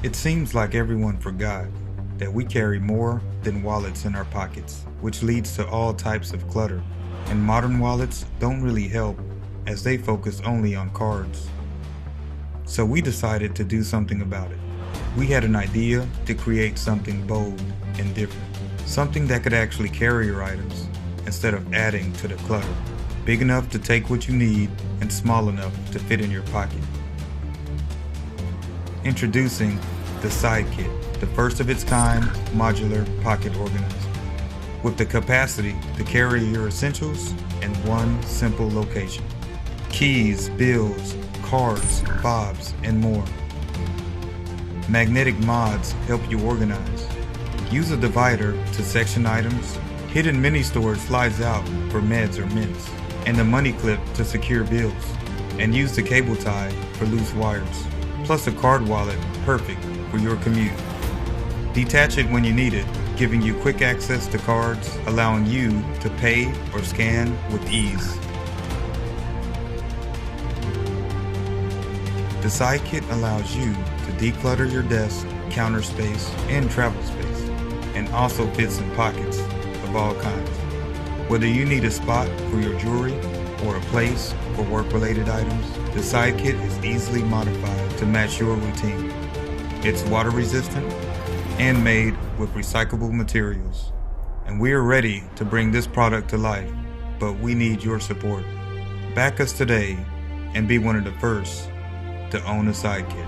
It seems like everyone forgot that we carry more than wallets in our pockets, which leads to all types of clutter. And modern wallets don't really help, as they focus only on cards. So we decided to do something about it. We had an idea to create something bold and different. Something that could actually carry your items instead of adding to the clutter. Big enough to take what you need and small enough to fit in your pocket. Introducing the Sidekit, the first of its kind modular pocket organizer, with the capacity to carry your essentials in one simple location. Keys, bills, cards, fobs, and more. Magnetic mods help you organize. Use a divider to section items. Hidden mini storage slides out for meds or mints. And a money clip to secure bills. And use the cable tie for loose wires. Plus a card wallet perfect for your commute. Detach it when you need it, giving you quick access to cards, allowing you to pay or scan with ease. The Sidekit allows you to declutter your desk, counter space, and travel space, and also fits in pockets of all kinds. Whether you need a spot for your jewelry or a place for work-related items, the Sidekit is easily modified to match your routine. It's water resistant and made with recyclable materials. And we are ready to bring this product to life, but we need your support. Back us today and be one of the first to own a Sidekit.